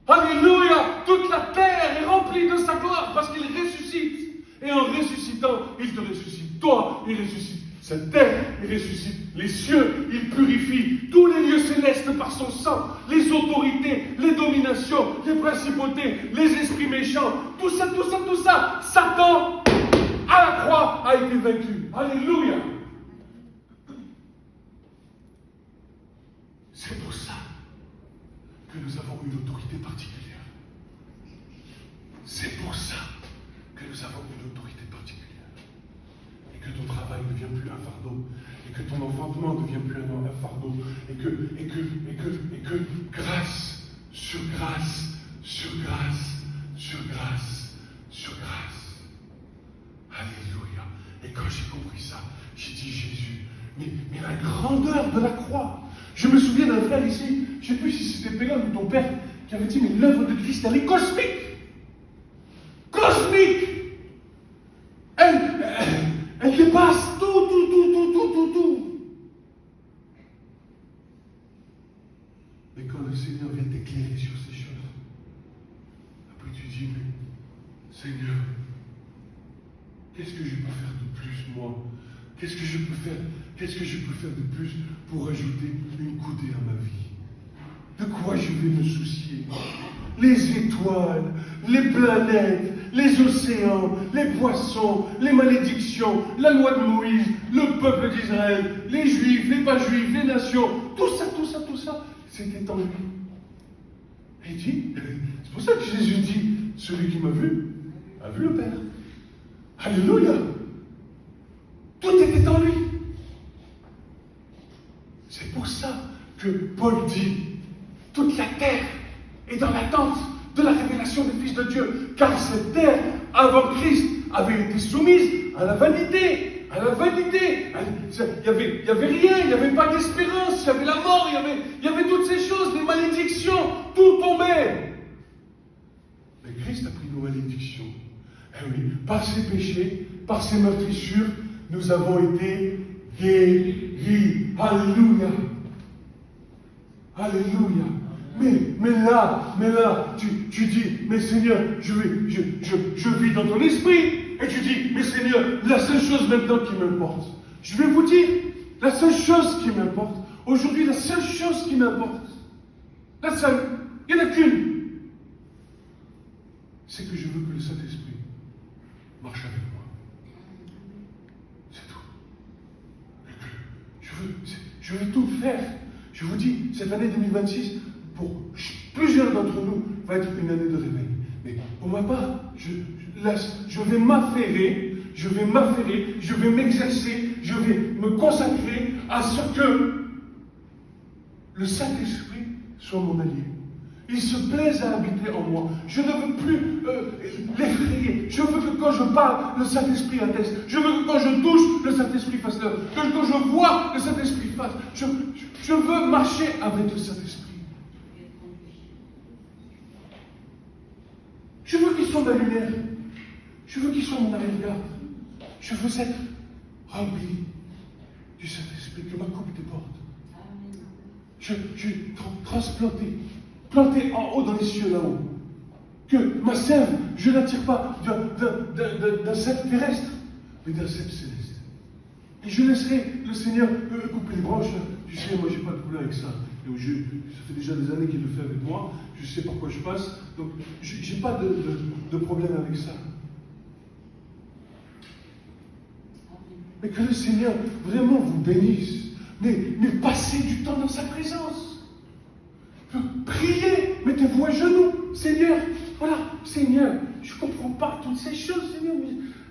Alléluia, toute la terre est remplie de sa gloire parce qu'il ressuscite. Et en ressuscitant, il te ressuscite. Toi, il ressuscite cette terre, il ressuscite les cieux, il purifie tous les lieux célestes par son sang, les autorités, les dominations, les principautés, les esprits méchants, tout ça, Satan, à la croix, a été vaincu. Alléluia. C'est pour ça que nous avons une autorité particulière. C'est pour ça que nous avons une autorité particulière. Et que ton travail ne devient plus un fardeau. Et que ton enfantement ne devient plus un fardeau. Et que grâce sur grâce, sur grâce, sur grâce, sur grâce. Alléluia. Et quand j'ai compris ça, j'ai dit Jésus, mais la grandeur de la croix. Je me souviens d'un frère ici, je ne sais plus si c'était Pélan ou ton père, qui avait dit, mais l'œuvre de Christ, elle est cosmique. Cosmique. Elle dépasse tout. Et quand le Seigneur vient t'éclairer sur ces choses, après tu dis, mais Seigneur, qu'est-ce que je peux faire de plus, moi? Qu'est-ce que je peux faire? Qu'est-ce que je peux faire de plus pour ajouter une coudée à ma vie? De quoi je vais me soucier? Les étoiles, les planètes, les océans, les poissons, les malédictions, la loi de Moïse, le peuple d'Israël, les juifs, les pas juifs, les nations, tout ça, c'était en lui. Et il dit, c'est pour ça que Jésus dit, celui qui m'a vu, a vu le Père. Alléluia! Tout était en lui. C'est pour ça que Paul dit, toute la terre est dans l'attente de la révélation du Fils de Dieu, car cette terre, avant Christ, avait été soumise à la vanité. À la vanité. Il n'y avait rien, il n'y avait pas d'espérance, il y avait la mort, il y avait toutes ces choses, les malédictions, tout tombait. Mais Christ a pris nos malédictions. Eh oui, par ses péchés, par ses meurtrissures, nous avons été guéris. Alléluia. Alléluia. Mais là, tu dis, mais Seigneur, je vis dans ton esprit. Et tu dis, mais Seigneur, la seule chose maintenant qui m'importe. Je vais vous dire, la seule chose qui m'importe. Aujourd'hui, la seule chose qui m'importe. La seule. Il n'y en a qu'une. C'est que je veux que le Saint-Esprit marche avec moi. C'est tout. Je veux tout faire. Je vous dis, cette année 2026, pour plusieurs d'entre nous, va être une année de réveil. Mais pour ma part, je vais m'affairer, je vais m'exercer, je vais me consacrer à ce que le Saint-Esprit soit mon allié. Il se plaise à habiter en moi. Je ne veux plus l'effrayer. Je veux que quand je parle, le Saint-Esprit atteste. Je veux que quand je touche, le Saint-Esprit fasse l'œuvre. Que quand je vois, le Saint-Esprit fasse. Je veux marcher avec le Saint-Esprit. Je veux qu'il soit ma lumière. Je veux qu'il soit mon arrière-garde. Je veux être rempli du Saint-Esprit, que ma coupe déborde. Je suis transplanté, planté en haut dans les cieux là-haut. Que ma sève, je ne l'attire pas d'un cep terrestre, mais d'un cep céleste. Et je laisserai le Seigneur couper les branches. Tu sais, moi, j'ai pas de problème avec ça. Ça fait déjà des années qu'il le fait avec moi. Je sais par quoi je passe. Donc, je n'ai pas de problème avec ça. Mais que le Seigneur vraiment vous bénisse. Mais passez du temps dans sa présence. Priez, mettez-vous à genoux. Seigneur, voilà, Seigneur, je ne comprends pas toutes ces choses, Seigneur.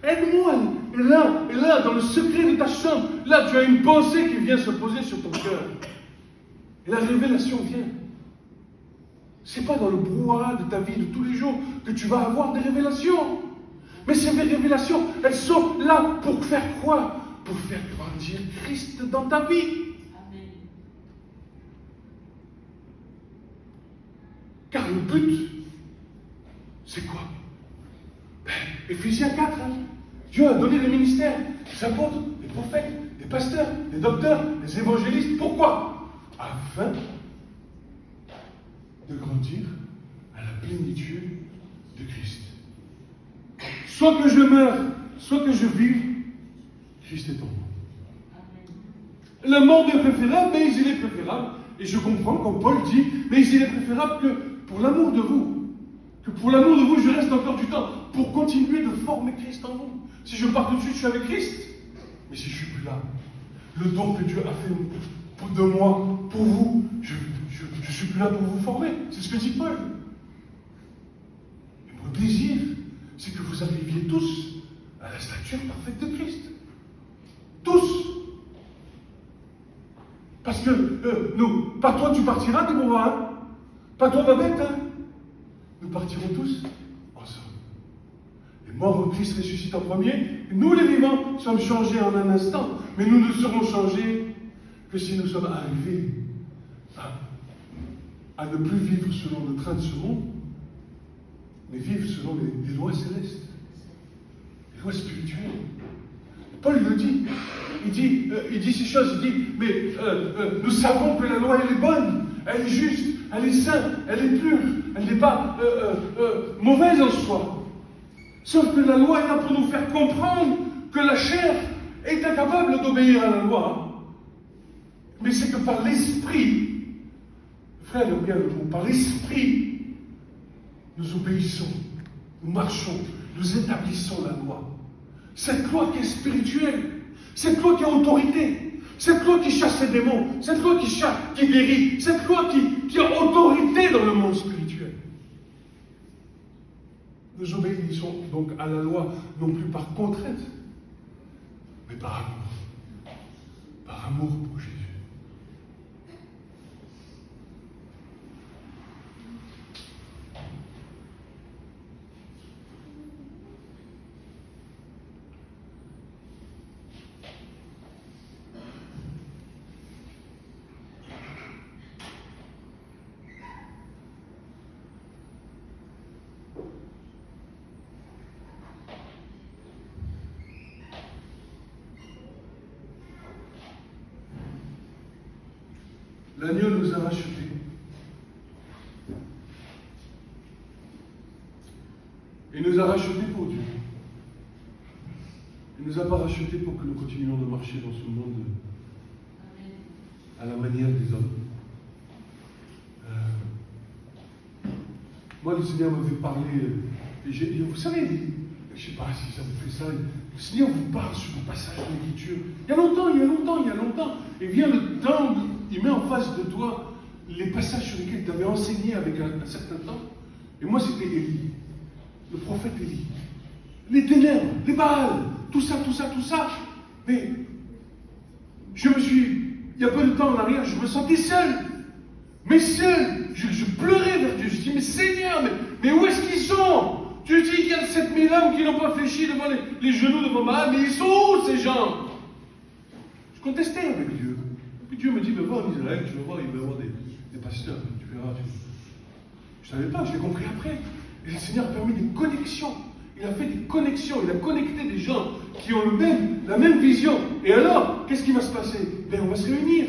Aide-moi. Et là, dans le secret de ta chambre, là, tu as une pensée qui vient se poser sur ton cœur. Et la révélation vient. Ce n'est pas dans le brouhaha de ta vie de tous les jours que tu vas avoir des révélations. Mais ces révélations, elles sont là pour faire quoi? Pour faire grandir Christ dans ta vie. Amen. Car le but, c'est quoi? Éphésiens 4, hein? Dieu a donné des ministères, des apôtres, des prophètes, des pasteurs, des docteurs, des évangélistes. Pourquoi? Afin de grandir à la plénitude de Christ. Soit que je meure, soit que je vive, Christ est en moi. Amen. Le monde est préférable, mais il est préférable. Et je comprends quand Paul dit, mais il est préférable que pour l'amour de vous, je reste encore du temps pour continuer de former Christ en vous. Si je pars tout de suite, je suis avec Christ. Mais si je suis plus là, le don que Dieu a fait de moi, pour vous, je suis plus là pour vous former. C'est ce que dit Paul. Et mon désir, c'est que vous arriviez tous à la stature parfaite de Christ. Tous. Parce que nous, pas toi tu partiras, Déborah, hein? Pas toi, Babette, hein? Nous partirons tous ensemble. Les morts en Christ ressuscitent en premier. Nous, les vivants, sommes changés en un instant. Mais nous ne serons changés que si nous sommes arrivés à ne plus vivre selon le train de ce monde, mais vivre selon les lois célestes, les lois spirituelles. Paul le dit. Il dit ces choses, il dit, mais nous savons que la loi, elle est bonne, elle est juste, elle est sainte, elle est pure, elle n'est pas mauvaise en soi. Sauf que la loi est là pour nous faire comprendre que la chair est incapable d'obéir à la loi. Mais c'est que par l'esprit, frère, aime bien le mot, par l'esprit, nous obéissons, nous marchons, nous établissons la loi. Cette loi qui est spirituelle, cette loi qui a autorité, cette loi qui chasse les démons, cette loi qui guérit, cette loi qui a autorité dans le monde spirituel. Nous obéissons donc à la loi, non plus par contrainte, mais par amour. Par amour pour Jésus. L'agneau nous a rachetés. Il nous a rachetés pour Dieu. Il ne nous a pas rachetés pour que nous continuions de marcher dans ce monde à la manière des hommes. Moi, le Seigneur m'avait parlé, et vous savez, je ne sais pas si ça vous fait ça, le Seigneur vous parle sur un passage de l'Écriture. Il y a longtemps, et vient le temps, il met en face de toi les passages sur lesquels tu avais enseigné avec un certain temps. Et moi, c'était Élie, le prophète Élie. Les ténèbres, les Baals, tout ça. Mais il y a peu de temps en arrière, je me sentais seul. Mais seul, je pleurais vers Dieu. Je dis, mais Seigneur, mais où est-ce qu'ils sont? Tu dis qu'il y a 7000 hommes qui n'ont pas fléchi devant les genoux devant Baal, mais ils sont où ces gens? Je contestais avec Dieu. Puis Dieu me dit, va en Israël, tu vas voir, il va y avoir des pasteurs, tu verras. Je ne savais pas, je l'ai compris après. Et le Seigneur a permis des connexions. Il a fait des connexions, il a connecté des gens qui ont la même vision. Et alors, qu'est-ce qui va se passer? Ben, on va se réunir.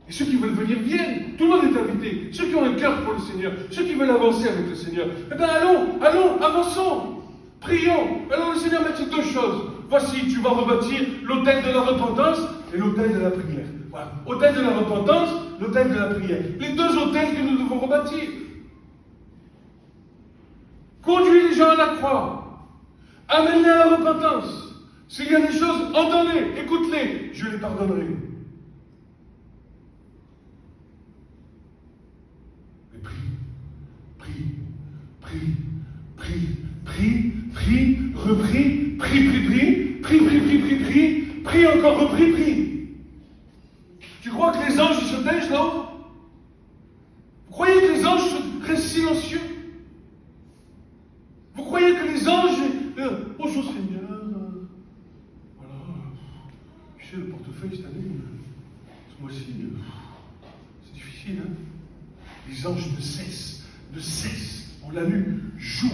Et ceux qui veulent venir viennent. Tout le monde est invité. Ceux qui ont un cœur pour le Seigneur, ceux qui veulent avancer avec le Seigneur. Eh bien, allons, avançons. Prions. Alors le Seigneur m'a dit deux choses. Voici, tu vas rebâtir l'autel de la repentance et l'autel de la prière. Voilà. Autel de la repentance, l'autel de la prière. Les deux autels que nous devons rebâtir. Conduis les gens à la croix. Amène-les à la repentance. S'il y a des choses, entends-les, écoute-les, je les pardonnerai. Mais prie, encore repris. Tu crois que les anges se taisent là-haut? Vous croyez que les anges restent silencieux? Vous croyez que les anges... bonjour Seigneur, voilà, tu sais, le portefeuille cette année, ce mois-ci, c'est difficile, hein? Les anges ne cessent, on l'a lu, jour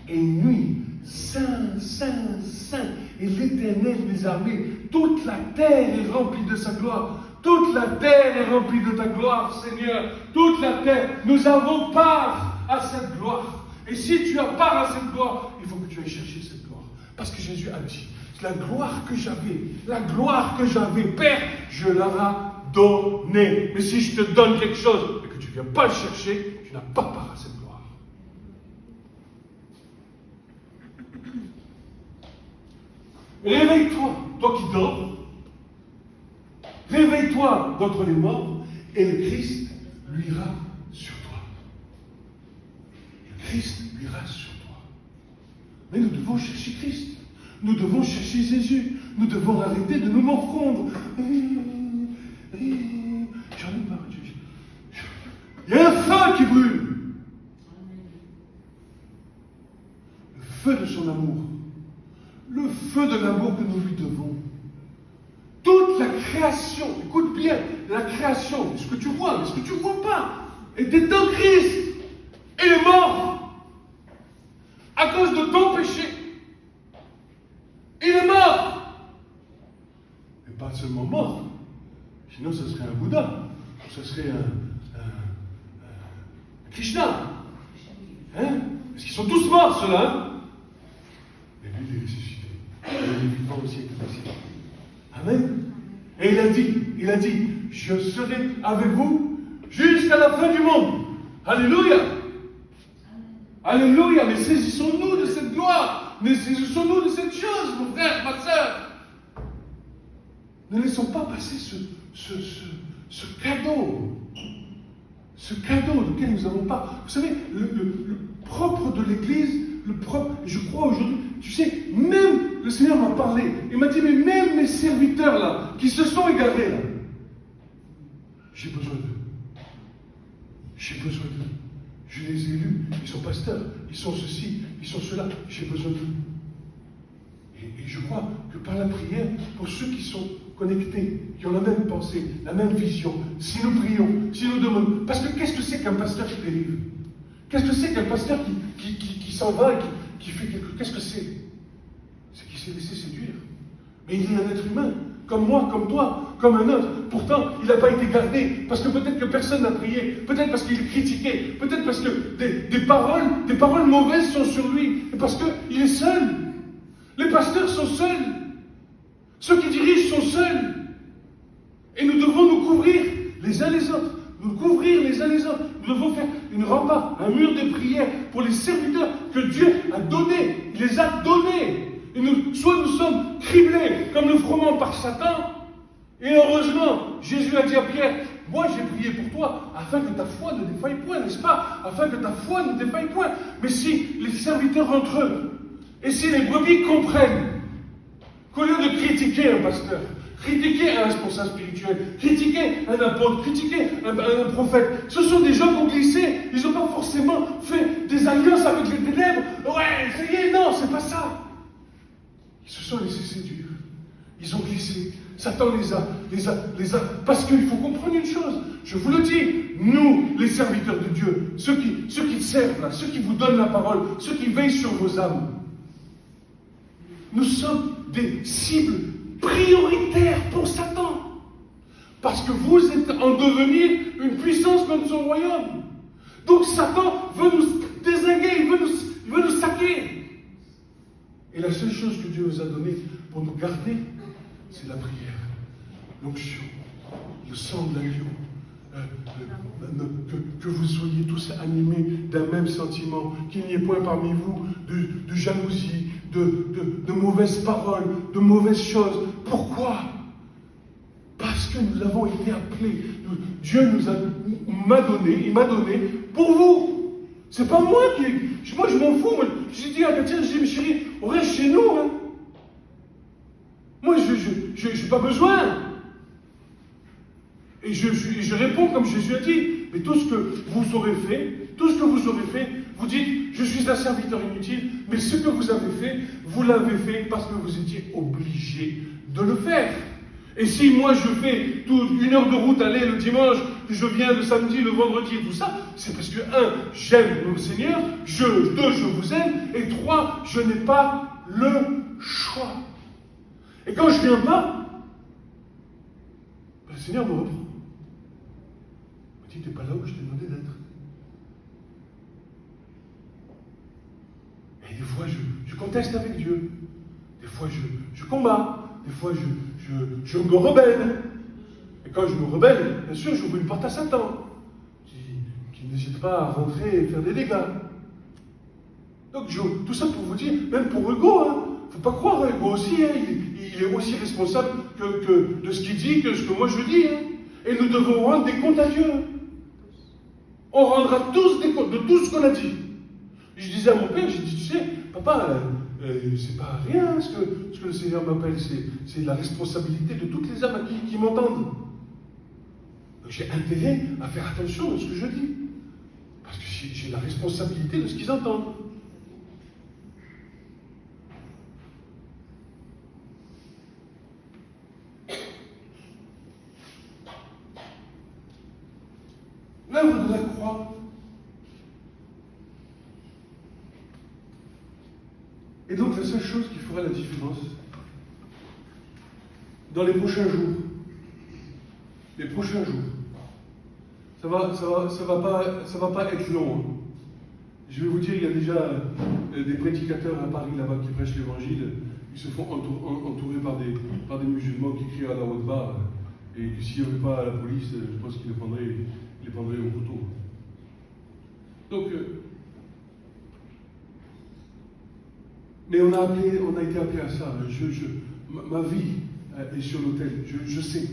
et nuit, saint, saint, saint, et l'Éternel des armées, toute la terre est remplie de sa gloire. Toute la terre est remplie de ta gloire, Seigneur. Toute la terre, nous avons part à cette gloire. Et si tu as part à cette gloire, il faut que tu ailles chercher cette gloire. Parce que Jésus a dit, la gloire que j'avais, Père, je leur ai donnée. Mais si je te donne quelque chose et que tu ne viens pas le chercher, tu n'as pas part à cette gloire. Réveille-toi, toi qui dors. Réveille-toi d'entre les morts et le Christ luira sur toi. Le Christ luira sur toi. Mais nous devons chercher Christ. Nous devons chercher Jésus. Nous devons arrêter de nous morfondre. J'en ai marre. Il y a un feu qui brûle. Le feu de son amour. Le feu de l'amour que nous lui devons. Toute la création, écoute bien, la création, ce que tu vois, mais ce que tu ne vois pas, était en Christ. Il est mort à cause de ton péché. Il est mort. Et pas seulement mort, sinon ce serait un Bouddha, ce serait un Krishna. Hein? Parce qu'ils sont tous morts, ceux-là. Hein? vivant au siècle des siècles. Amen. Et il a dit, je serai avec vous jusqu'à la fin du monde. Alléluia. Alléluia. Mais saisissons-nous de cette gloire. Mais saisissons-nous de cette chose, mon frère, ma soeur. Ne laissons pas passer ce cadeau. Ce cadeau auquel nous n'avons pas. Vous savez, le propre de l'Église, je crois aujourd'hui, tu sais, même le Seigneur m'a parlé, il m'a dit, mais même mes serviteurs là, qui se sont égarés là, j'ai besoin d'eux. J'ai besoin d'eux. Je les ai élus, ils sont pasteurs, ils sont ceci, ils sont cela, j'ai besoin d'eux. Et je crois que par la prière, pour ceux qui sont connectés, qui ont la même pensée, la même vision, si nous prions, si nous demandons, parce que qu'est-ce que c'est qu'un pasteur qui délivre? Qu'est-ce que c'est qu'un pasteur qui s'en va et qui fait quelque chose? Qu'est-ce que c'est? C'est qu'il s'est laissé séduire. Mais il est un être humain, comme moi, comme toi, comme un autre. Pourtant, il n'a pas été gardé, parce que peut-être que personne n'a prié, peut-être parce qu'il est critiqué, peut-être parce que des paroles mauvaises sont sur lui, et parce qu'il est seul. Les pasteurs sont seuls. Ceux qui dirigent sont seuls. Et nous devons nous couvrir les uns les autres. Nous couvrir les uns les autres. Nous devons faire une rempart, un mur de prière pour les serviteurs que Dieu a donnés. Il les a donnés. Et soit nous sommes criblés comme le froment par Satan. Et heureusement, Jésus a dit à Pierre, moi j'ai prié pour toi afin que ta foi ne défaille point, n'est-ce pas? Afin que ta foi ne défaille point. Mais si les serviteurs entre eux, et si les brebis comprennent qu'au lieu de critiquer un pasteur, critiquer un responsable spirituel, critiquer un apôtre, critiquer un prophète, ce sont des gens qui ont glissé, ils n'ont pas forcément fait des alliances avec les ténèbres. Ouais, ça y est, non, c'est pas ça. Ils se sont laissés séduire. Ils ont glissé. Satan les a. Parce qu'il faut comprendre une chose. Je vous le dis, nous, les serviteurs de Dieu, ceux qui servent là, ceux qui vous donnent la parole, ceux qui veillent sur vos âmes, nous sommes des cibles prioritaires pour Satan. Parce que vous êtes en devenir une puissance contre son royaume. Donc Satan veut nous désinguer, il veut nous saquer. Et la seule chose que Dieu nous a donnée pour nous garder, c'est la prière, l'onction, le sang de l'agneau. Que vous soyez tous animés d'un même sentiment, qu'il n'y ait point parmi vous de jalousie, de mauvaises paroles, de mauvaises choses. Pourquoi? Parce que nous avons été appelés. Dieu il m'a donné pour vous. C'est pas moi je m'en fous. J'ai dit à Katia, j'ai dit, mais chérie, on reste chez nous. Hein. Moi, je n'ai pas besoin. Et je réponds comme Jésus a dit, mais tout ce que vous aurez fait, vous dites, je suis un serviteur inutile, mais ce que vous avez fait, vous l'avez fait parce que vous étiez obligé de le faire. Et si moi je fais une heure de route aller le dimanche, je viens le samedi, le vendredi et tout ça, c'est parce que 1, j'aime le Seigneur, 2, je vous aime, et 3, je n'ai pas le choix. Et quand je ne viens pas, le Seigneur me reprend. Tu n'es pas là où je t'ai demandé d'être. Et des fois, je conteste avec Dieu. Des fois, je combats. Des fois, je me rebelle. Et quand je me rebelle, bien sûr, j'ouvre une porte à Satan, qui n'hésite pas à rentrer et faire des dégâts. Donc, tout ça pour vous dire, même pour Hugo, il ne faut pas croire, Hugo aussi, il est aussi responsable que de ce qu'il dit, que ce que moi je dis. Hein. Et nous devons rendre des comptes à Dieu. On rendra tous des comptes de tout ce qu'on a dit. Je disais à mon père, j'ai dit, tu sais, papa, c'est pas rien ce que le Seigneur m'appelle, c'est la responsabilité de toutes les âmes qui m'entendent. Donc j'ai intérêt à faire attention à ce que je dis. Parce que j'ai la responsabilité de ce qu'ils entendent. L'œuvre de la croix est donc la seule chose qui fera la différence dans les prochains jours. Les prochains jours. Ça va pas être long. Hein. Je vais vous dire, il y a déjà des prédicateurs à Paris là-bas qui prêchent l'évangile. ils se font entourer par des musulmans qui crient à la haute barre, et que s'il n'y avait pas la police, je pense qu'ils les prendraient au couteau. Donc, mais on a été appelé à ça. Ma vie est sur l'autel. Je sais.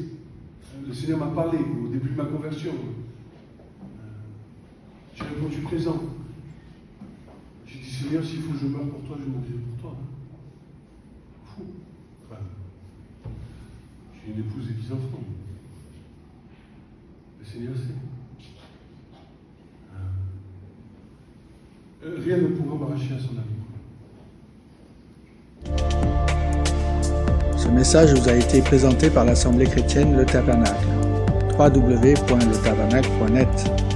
Le Seigneur m'a parlé au début de ma conversion. J'ai répondu présent. J'ai dit, Seigneur, s'il faut que je meure pour toi, je mourrai pour toi. Fou. Enfin, j'ai une épouse et 10 enfants. Le Seigneur sait. Rien ne pourra m'arracher à son amour. Ce message vous a été présenté par l'Assemblée chrétienne Le Tabernacle. www.letabernacle.net